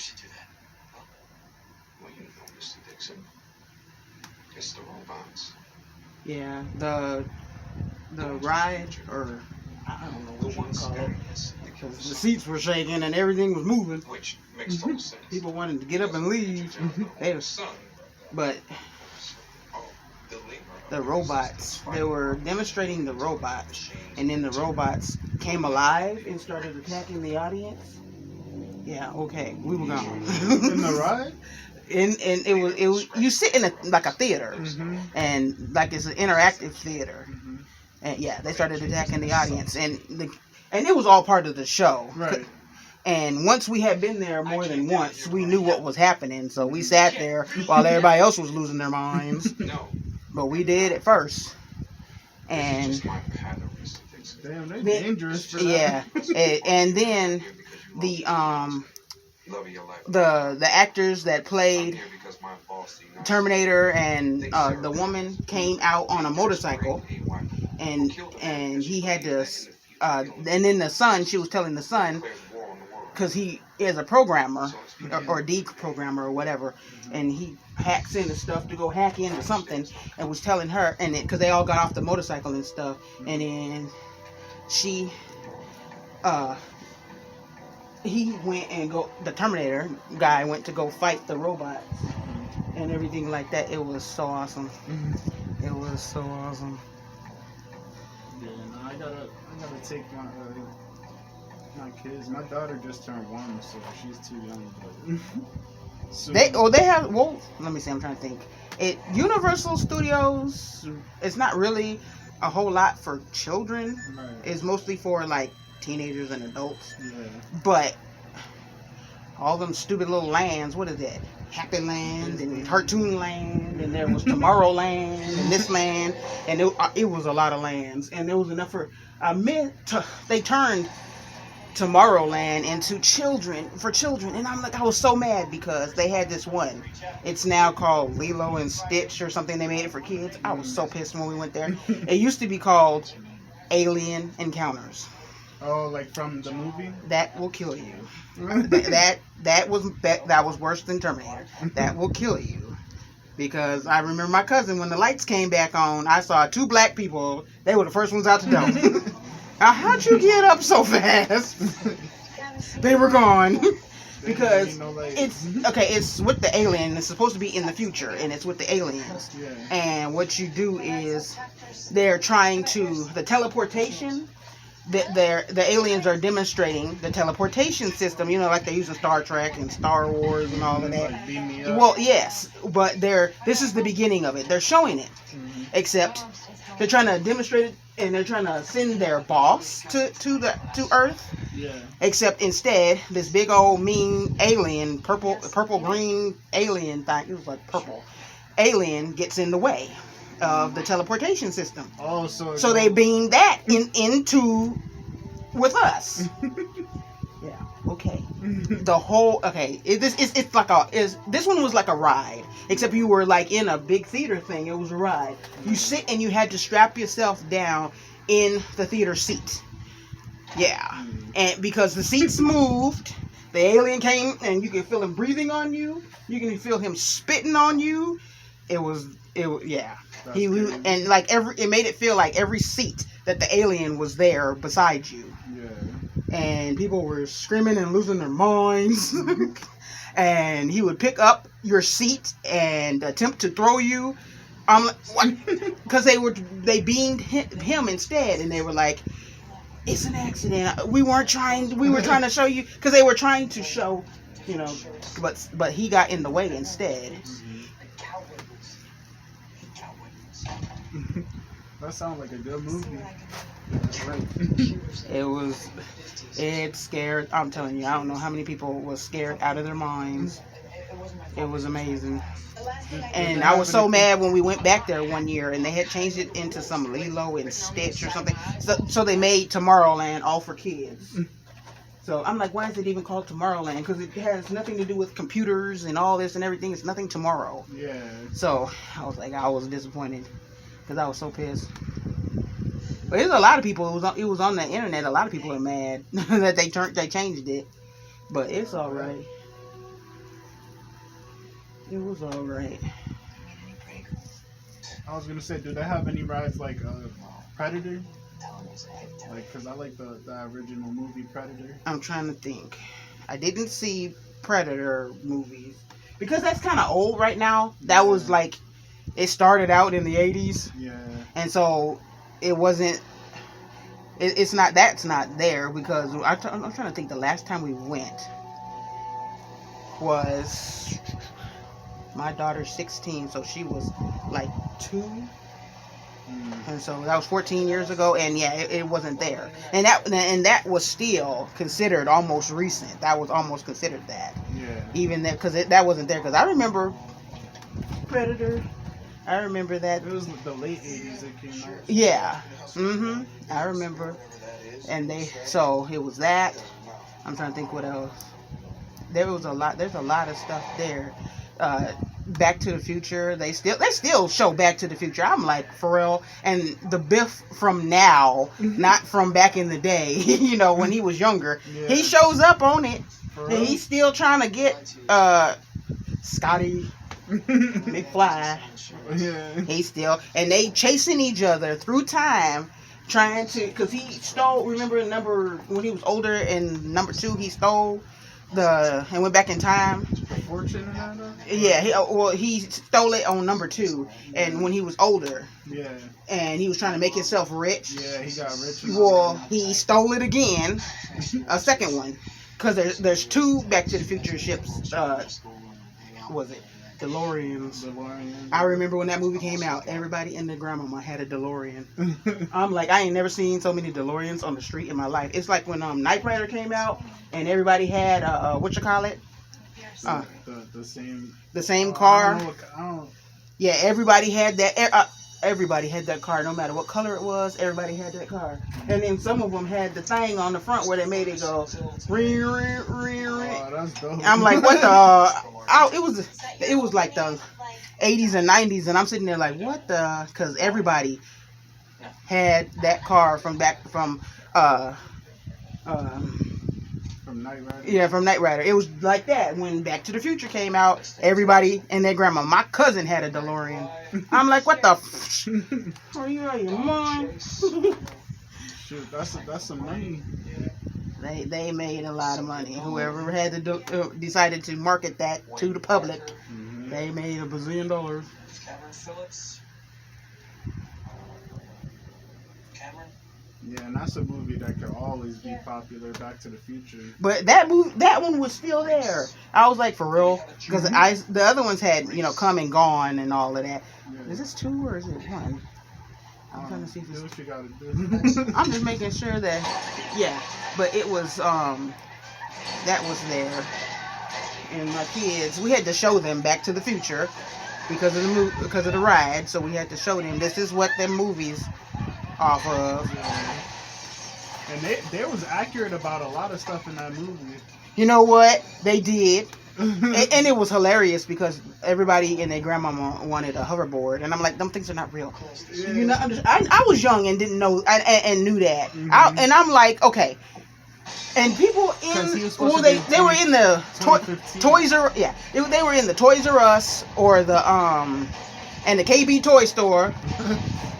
does she do that? Well, you know, Mr. Dixon. It's the robots. Yeah, the ride, or I don't know what you would call it, because the seats were shaking and everything was moving. Which makes total sense. People wanted to get up and leave. But the robots, they were demonstrating the robots, and then the robots came alive and started attacking the audience. Yeah, okay, we were gone. In the ride? And it was you sit in like a theater, and like it's an interactive theater, and yeah, they started attacking the audience, and it was all part of the show. Right. And once we had been there more than once, we knew what was happening, so we sat there while everybody else was losing their minds. But we did at first, and damn, they're dangerous for that. Yeah, and then the actors that played Terminator and the woman came out on a motorcycle, and he had to, and then the son, she was telling the son, because he is a programmer or deprogrammer or whatever, and he hacks into stuff to go hack into something, and was telling her, and because they all got off the motorcycle and stuff, and then she he went and the Terminator guy went to go fight the robots and everything like that. It was so awesome. It was so awesome. Yeah, no, I gotta take my kids. My daughter just turned 1, so she's too young. But so, they have, well, let me see, I'm trying to think. Universal Studios, it's not really a whole lot for children. Right. It's mostly for like teenagers and adults. Yeah. But all them stupid little lands, what is that? Happy Land and Cartoon Land, and there was Tomorrowland and this land, and it was a lot of lands, and there was enough for they turned Tomorrowland into for children, and I was so mad because they had this one. It's now called Lilo and Stitch or something. They made it for kids. I was so pissed when we went there. It used to be called Alien Encounters. Oh, like from the movie? That will kill you. that was worse than Terminator. That will kill you. Because I remember my cousin, when the lights came back on, I saw 2 black people. They were the first ones out the door. Now, how'd you get up so fast? They were gone. Because it's with the alien. It's supposed to be in the future, and it's with the aliens. Yeah. And what you do is they're trying to, the teleportation, the aliens are demonstrating the teleportation system, like they use in Star Trek and Star Wars and all of that. Like beam me up. Well, yes, but this is the beginning of it. They're showing it, except they're trying to demonstrate it, and they're trying to send their boss to Earth. Yeah. Except instead, this big old mean alien, purple green alien thing. It was like purple alien gets in the way of the teleportation system. Oh, so they beam that into with us. Yeah. Okay. This one was like a ride, except you were like in a big theater thing. It was a ride. You sit and you had to strap yourself down in the theater seat. Yeah. And because the seats moved, the alien came and you could feel him breathing on you. You can feel him spitting on you. Yeah. And like it made it feel like every seat that the alien was there beside you. Yeah. And people were screaming and losing their minds. And he would pick up your seat and attempt to throw you. Because they beamed him instead, and they were like, "It's an accident. We were trying to show you," because they were trying to show, but he got in the way instead. That sounds like a good movie. It scared, I'm telling you, I don't know how many people was scared out of their minds. It was amazing. And I was so mad when we went back there one year and they had changed it into some Lilo and Stitch or something. So they made Tomorrowland all for kids. So I'm like, why is it even called Tomorrowland? Because it has nothing to do with computers and all this and everything. It's nothing tomorrow. Yeah. So I was disappointed because I was so pissed. But there's a lot of people. It was on the internet. A lot of people are mad that they changed it. But it's all right. It was alright. I was gonna say, do they have any rides like Predator? Like, cause I like the original movie Predator. I'm trying to think. I didn't see Predator movies because that's kind of old right now. That was like, it started out in the 80s. Yeah. And so it wasn't. It's not. That's not there because I'm trying to think. The last time we went was my daughter's 16, so she was like 2. And so that was 14 years ago, and yeah, it wasn't there, and that was still considered almost recent. That was almost considered that, even that because that wasn't there. Because I remember Predator, I remember that it was the late 80s it came out. Yeah, I remember, and so it was that. I'm trying to think what else. There's a lot of stuff there. Back to the Future. They still show Back to the Future. I'm like, for real. And the Biff from now, not from back in the day, you know, when he was younger. Yeah. He shows up on it. And he's still trying to get Scotty McFly. Yeah. He's still, and they chasing each other through time, trying to, because he stole, remember when he was older in number 2, he stole and went back in time. Fortune and that? Yeah, he stole it on number 2, and when he was older. Yeah. And he was trying to make himself rich. Yeah, he got rich. Well, he stole it again, a second one, because there's 2 Back to the Future ships. Was it DeLoreans? I remember when that movie came out, everybody and their grandmama had a DeLorean. I'm like, I ain't never seen so many DeLoreans on the street in my life. It's like when Knight Rider came out and everybody had the same car. Yeah, everybody had that. Everybody had that car, no matter what color it was. Everybody had that car, and then some of them had the thing on the front where they made it go. Oh, that's dope. I'm like, what the? It was like the 80s and 90s, and I'm sitting there like, what the? Because everybody had that car from Knight Rider. Yeah, from Knight Rider. It was like that when Back to the Future came out. Everybody and their grandma. My cousin had a DeLorean. I'm like, what the? Are you out of your mind? Shoot, that's some money. They made a lot of money. Whoever had to decided to market that to the public, they made $1 bazillion. Yeah, and that's a movie that could always be popular. Back to the Future. But that one was still there. I was like, for real, because the other ones had come and gone and all of that. Yeah. Is this 2 or is it 1? I'm trying to see if it's. Do what you gotta do. I'm just making sure that, yeah. But it was that was there, and my kids, we had to show them Back to the Future because of the ride. So we had to show them this is what them movies off of. Yeah. And they was accurate about a lot of stuff in that movie. You know what? They did. And it was hilarious because everybody and their grandmama wanted a hoverboard, and I'm like, them things are not real. Yeah. I was young and didn't know and knew that. And I'm like, okay. And people they were in the Toys R they were in the Toys R Us or the and the KB Toy Store.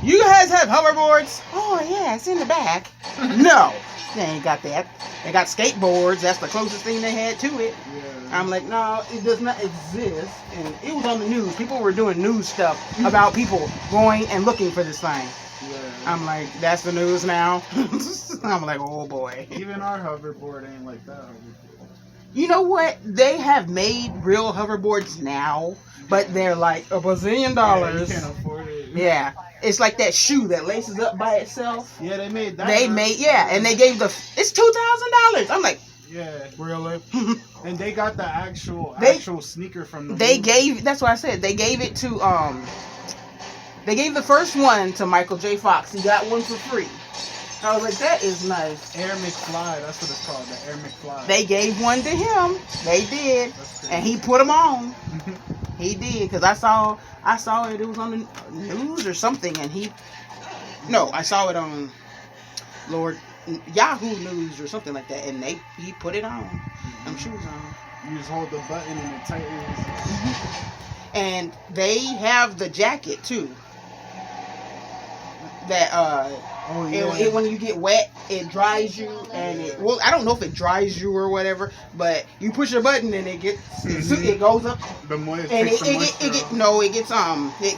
You guys have hoverboards? Oh yeah, it's in the back. No, they ain't got that. They got skateboards. That's the closest thing they had to it. Yeah. I'm like, no, it does not exist. And it was on the news. People were doing news stuff about people going and looking for this thing. Yeah. I'm like, that's the news now. I'm like, oh boy. Even our hoverboard ain't like that. You know what? They have made real hoverboards now, but they're like $1 bazillion. Yeah, you can't afford it. Yeah. It's like that shoe that laces up by itself. Yeah, they made that. And they gave it's $2,000. I'm like, yeah, really? And they got the actual sneaker from the movie. That's what I said. They gave it to they gave the first one to Michael J. Fox. He got one for free. I was like, that is nice. Air McFly, that's what it's called, the Air McFly. They gave one to him. They did. And he put them on. He did, because I saw it was on the news or something, and I saw it on Yahoo News or something like that, and he put it on. Them shoes on. You just hold the button and it tightens. And they have the jacket too. That Oh yeah. when you get wet, it dries you, and well, I don't know if it dries you or whatever, but you push a button and it gets it goes up, The moist. and it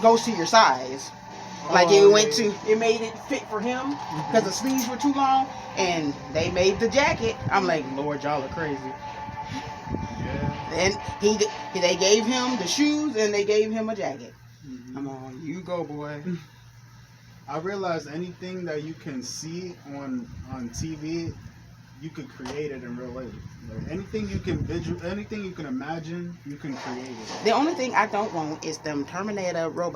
goes to your size. Like it made it fit for him because the sleeves were too long, and they made the jacket. I'm like, Lord, y'all are crazy. Yeah. And they gave him the shoes and they gave him a jacket. Come on, you go, boy. I realized anything that you can see on TV, you could create it in real life. Like anything you can imagine, you can create it. The only thing I don't want is them Terminator robots.